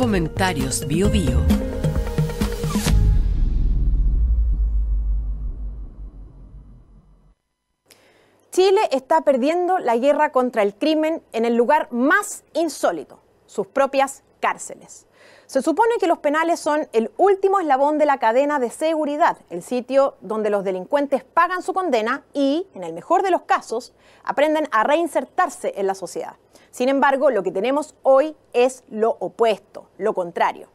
Comentarios BioBio. Chile está perdiendo la guerra contra el crimen en el lugar más insólito, sus propias cárceles. Se supone que los penales son el último eslabón de la cadena de seguridad, el sitio donde los delincuentes pagan su condena y, en el mejor de los casos, aprenden a reinsertarse en la sociedad. Sin embargo, lo que tenemos hoy es lo opuesto, lo contrario.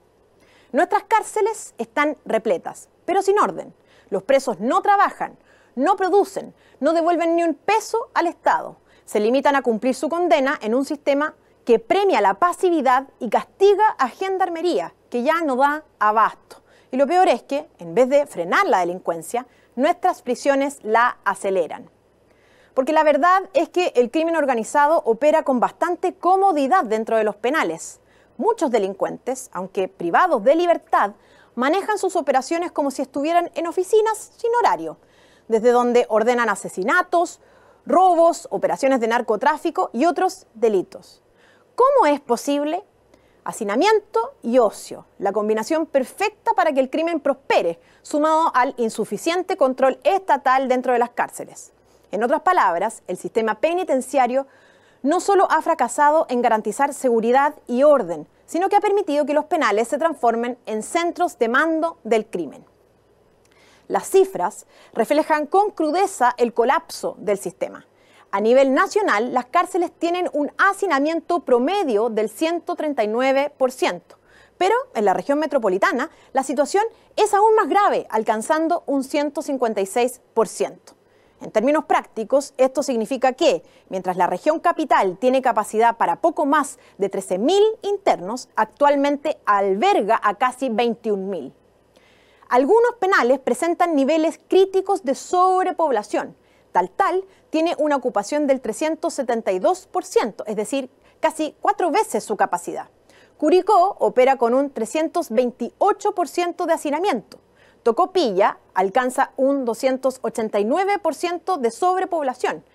Nuestras cárceles están repletas, pero sin orden. Los presos no trabajan, no producen, no devuelven ni un peso al Estado. Se limitan a cumplir su condena en un sistema que premia la pasividad y castiga a gendarmería, que ya no da abasto. Y lo peor es que, en vez de frenar la delincuencia, nuestras prisiones la aceleran. Porque la verdad es que el crimen organizado opera con bastante comodidad dentro de los penales. Muchos delincuentes, aunque privados de libertad, manejan sus operaciones como si estuvieran en oficinas sin horario, desde donde ordenan asesinatos, robos, operaciones de narcotráfico y otros delitos. ¿Cómo es posible? Hacinamiento y ocio, la combinación perfecta para que el crimen prospere, sumado al insuficiente control estatal dentro de las cárceles. En otras palabras, el sistema penitenciario no solo ha fracasado en garantizar seguridad y orden, sino que ha permitido que los penales se transformen en centros de mando del crimen. Las cifras reflejan con crudeza el colapso del sistema. A nivel nacional, las cárceles tienen un hacinamiento promedio del 139%, pero en la región metropolitana la situación es aún más grave, alcanzando un 156%. En términos prácticos, esto significa que, mientras la región capital tiene capacidad para poco más de 13.000 internos, actualmente alberga a casi 21.000. Algunos penales presentan niveles críticos de sobrepoblación. Tal tiene una ocupación del 372%, es decir, casi 4 veces su capacidad. Curicó opera con un 328% de hacinamiento. Tocopilla alcanza un 289% de sobrepoblación.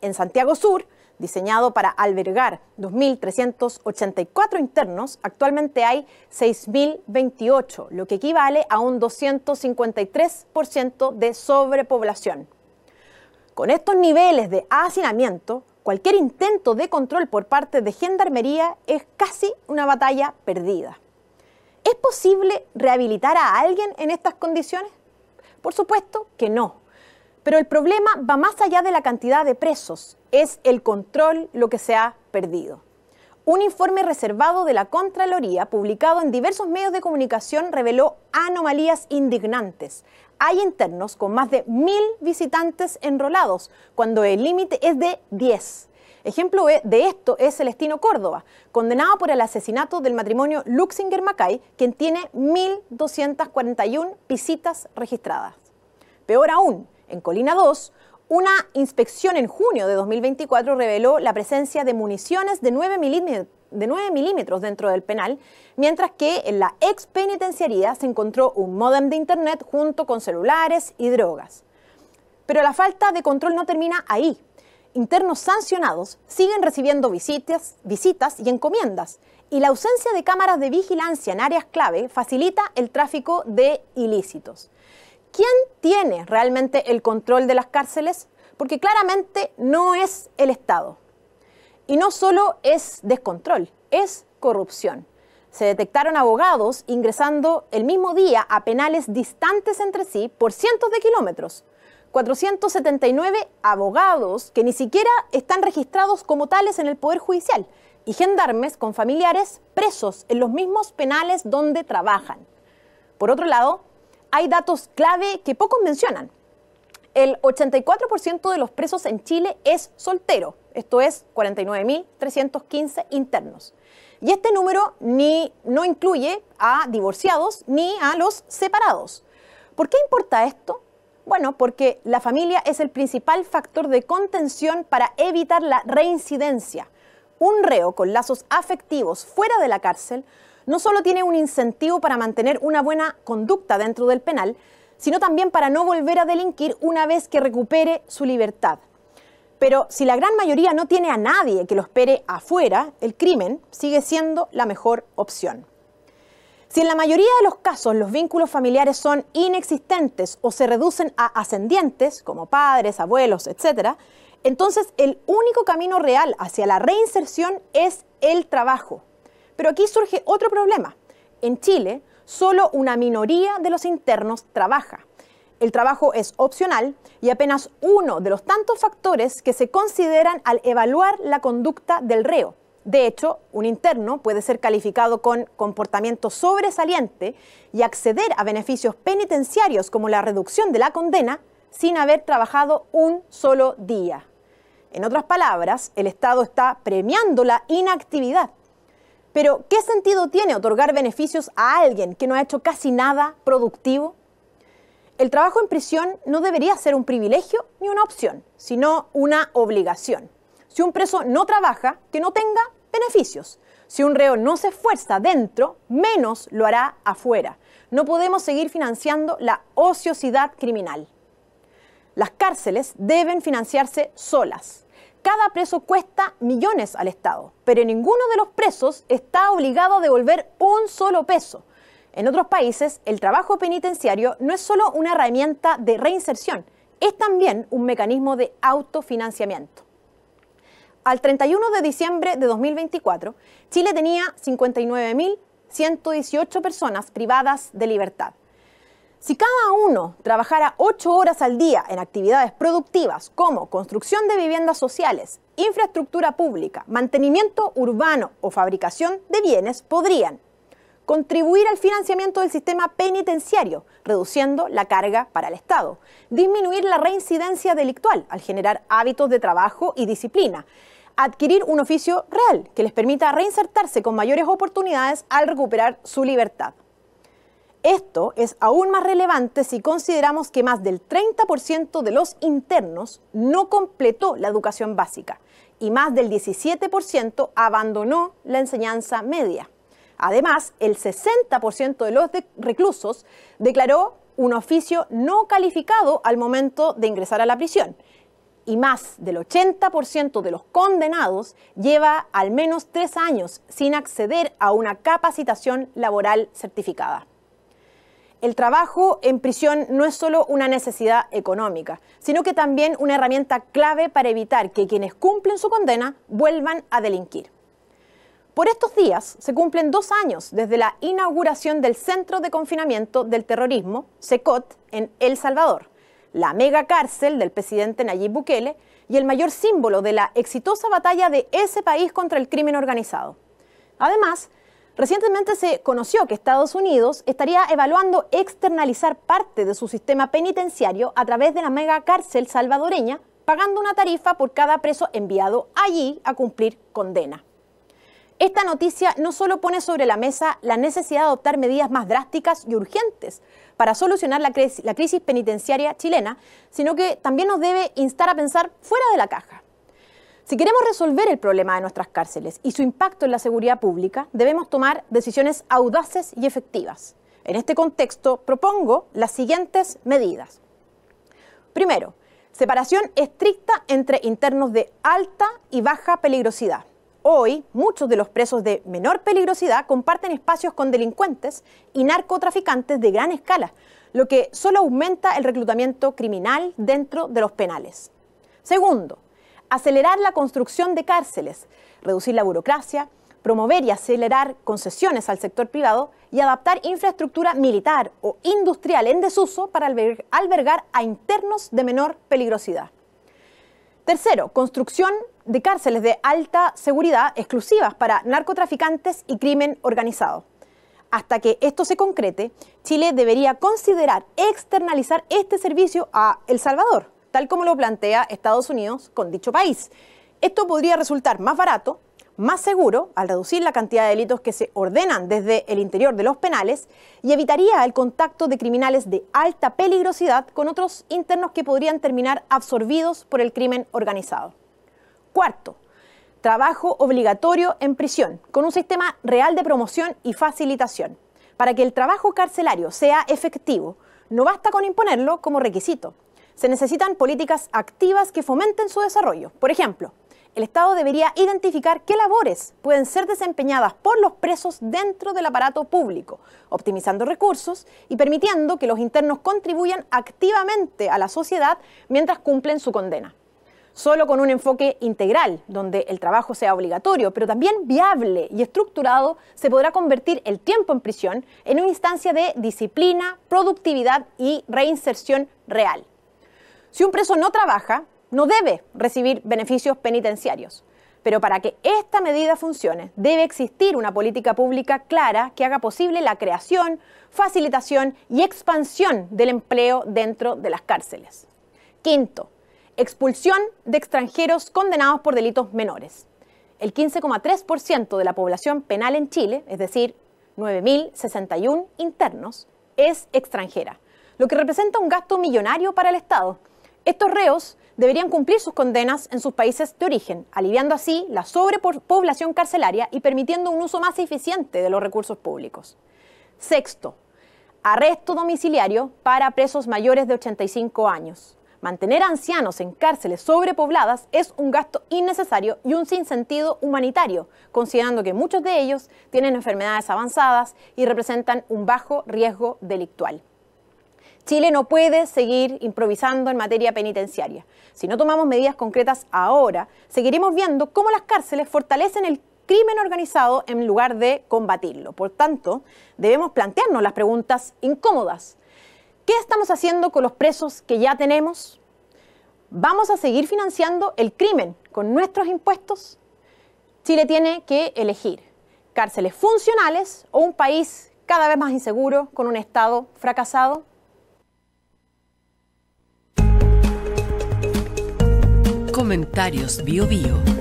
En Santiago Sur, diseñado para albergar 2.384 internos, actualmente hay 6.028, lo que equivale a un 253% de sobrepoblación. Con estos niveles de hacinamiento, cualquier intento de control por parte de Gendarmería es casi una batalla perdida. ¿Es posible rehabilitar a alguien en estas condiciones? Por supuesto que no. Pero el problema va más allá de la cantidad de presos. Es el control lo que se ha perdido. Un informe reservado de la Contraloría, publicado en diversos medios de comunicación, reveló anomalías indignantes. Hay internos con más de 1.000 visitantes enrolados, cuando el límite es de 10. Ejemplo de esto es Celestino Córdoba, condenado por el asesinato del matrimonio Luxinger-Macay, quien tiene 1.241 visitas registradas. Peor aún, en Colina 2, una inspección en junio de 2024 reveló la presencia de municiones de 9 milímetros dentro del penal, mientras que en la ex penitenciaría se encontró un módem de internet junto con celulares y drogas. Pero la falta de control no termina ahí. Internos sancionados siguen recibiendo visitas y encomiendas, y la ausencia de cámaras de vigilancia en áreas clave facilita el tráfico de ilícitos. ¿Quién tiene realmente el control de las cárceles? Porque claramente no es el Estado. Y no solo es descontrol, es corrupción. Se detectaron abogados ingresando el mismo día a penales distantes entre sí por cientos de kilómetros. 479 abogados que ni siquiera están registrados como tales en el Poder Judicial y gendarmes con familiares presos en los mismos penales donde trabajan. Por otro lado, hay datos clave que pocos mencionan. El 84% de los presos en Chile es soltero, esto es 49.315 internos. Y este número no incluye a divorciados ni a los separados. ¿Por qué importa esto? Bueno, porque la familia es el principal factor de contención para evitar la reincidencia. Un reo con lazos afectivos fuera de la cárcel no solo tiene un incentivo para mantener una buena conducta dentro del penal, sino también para no volver a delinquir una vez que recupere su libertad. Pero si la gran mayoría no tiene a nadie que lo espere afuera, el crimen sigue siendo la mejor opción. Si en la mayoría de los casos los vínculos familiares son inexistentes o se reducen a ascendientes, como padres, abuelos, etc., entonces el único camino real hacia la reinserción es el trabajo. Pero aquí surge otro problema. En Chile, solo una minoría de los internos trabaja. El trabajo es opcional y apenas uno de los tantos factores que se consideran al evaluar la conducta del reo. De hecho, un interno puede ser calificado con comportamiento sobresaliente y acceder a beneficios penitenciarios como la reducción de la condena sin haber trabajado un solo día. En otras palabras, el Estado está premiando la inactividad. Pero, ¿qué sentido tiene otorgar beneficios a alguien que no ha hecho casi nada productivo? El trabajo en prisión no debería ser un privilegio ni una opción, sino una obligación. Si un preso no trabaja, que no tenga beneficios. Si un reo no se esfuerza dentro, menos lo hará afuera. No podemos seguir financiando la ociosidad criminal. Las cárceles deben financiarse solas. Cada preso cuesta millones al Estado, pero ninguno de los presos está obligado a devolver un solo peso. En otros países, el trabajo penitenciario no es solo una herramienta de reinserción, es también un mecanismo de autofinanciamiento. Al 31 de diciembre de 2024, Chile tenía 59.118 personas privadas de libertad. Si cada uno trabajara 8 horas al día en actividades productivas como construcción de viviendas sociales, infraestructura pública, mantenimiento urbano o fabricación de bienes, podrían contribuir al financiamiento del sistema penitenciario, reduciendo la carga para el Estado, disminuir la reincidencia delictual al generar hábitos de trabajo y disciplina, adquirir un oficio real que les permita reinsertarse con mayores oportunidades al recuperar su libertad. Esto es aún más relevante si consideramos que más del 30% de los internos no completó la educación básica y más del 17% abandonó la enseñanza media. Además, el 60% de los reclusos declaró un oficio no calificado al momento de ingresar a la prisión. Y más del 80% de los condenados lleva al menos 3 años sin acceder a una capacitación laboral certificada. El trabajo en prisión no es solo una necesidad económica, sino que también una herramienta clave para evitar que quienes cumplen su condena vuelvan a delinquir. Por estos días se cumplen 2 años desde la inauguración del Centro de Confinamiento del Terrorismo, CECOT, en El Salvador, la mega cárcel del presidente Nayib Bukele y el mayor símbolo de la exitosa batalla de ese país contra el crimen organizado. Además, recientemente se conoció que Estados Unidos estaría evaluando externalizar parte de su sistema penitenciario a través de la mega cárcel salvadoreña, pagando una tarifa por cada preso enviado allí a cumplir condena. Esta noticia no solo pone sobre la mesa la necesidad de adoptar medidas más drásticas y urgentes para solucionar la crisis penitenciaria chilena, sino que también nos debe instar a pensar fuera de la caja. Si queremos resolver el problema de nuestras cárceles y su impacto en la seguridad pública, debemos tomar decisiones audaces y efectivas. En este contexto, propongo las siguientes medidas. Primero, separación estricta entre internos de alta y baja peligrosidad. Hoy, muchos de los presos de menor peligrosidad comparten espacios con delincuentes y narcotraficantes de gran escala, lo que solo aumenta el reclutamiento criminal dentro de los penales. Segundo, acelerar la construcción de cárceles, reducir la burocracia, promover y acelerar concesiones al sector privado y adaptar infraestructura militar o industrial en desuso para albergar a internos de menor peligrosidad. Tercero, construcción de cárceles de alta seguridad exclusivas para narcotraficantes y crimen organizado. Hasta que esto se concrete, Chile debería considerar externalizar este servicio a El Salvador, tal como lo plantea Estados Unidos con dicho país. Esto podría resultar más barato, más seguro al reducir la cantidad de delitos que se ordenan desde el interior de los penales y evitaría el contacto de criminales de alta peligrosidad con otros internos que podrían terminar absorbidos por el crimen organizado. Cuarto, trabajo obligatorio en prisión, con un sistema real de promoción y facilitación. Para que el trabajo carcelario sea efectivo, no basta con imponerlo como requisito. Se necesitan políticas activas que fomenten su desarrollo. Por ejemplo, el Estado debería identificar qué labores pueden ser desempeñadas por los presos dentro del aparato público, optimizando recursos y permitiendo que los internos contribuyan activamente a la sociedad mientras cumplen su condena. Solo con un enfoque integral, donde el trabajo sea obligatorio, pero también viable y estructurado, se podrá convertir el tiempo en prisión en una instancia de disciplina, productividad y reinserción real. Si un preso no trabaja, no debe recibir beneficios penitenciarios. Pero para que esta medida funcione, debe existir una política pública clara que haga posible la creación, facilitación y expansión del empleo dentro de las cárceles. Quinto, expulsión de extranjeros condenados por delitos menores. El 15,3% de la población penal en Chile, es decir, 9.061 internos, es extranjera, lo que representa un gasto millonario para el Estado. Estos reos deberían cumplir sus condenas en sus países de origen, aliviando así la sobrepoblación carcelaria y permitiendo un uso más eficiente de los recursos públicos. Sexto, arresto domiciliario para presos mayores de 85 años. Mantener a ancianos en cárceles sobrepobladas es un gasto innecesario y un sinsentido humanitario, considerando que muchos de ellos tienen enfermedades avanzadas y representan un bajo riesgo delictual. Chile no puede seguir improvisando en materia penitenciaria. Si no tomamos medidas concretas ahora, seguiremos viendo cómo las cárceles fortalecen el crimen organizado en lugar de combatirlo. Por tanto, debemos plantearnos las preguntas incómodas. ¿Qué estamos haciendo con los presos que ya tenemos? ¿Vamos a seguir financiando el crimen con nuestros impuestos? Chile tiene que elegir cárceles funcionales o un país cada vez más inseguro con un Estado fracasado. Comentarios BioBio.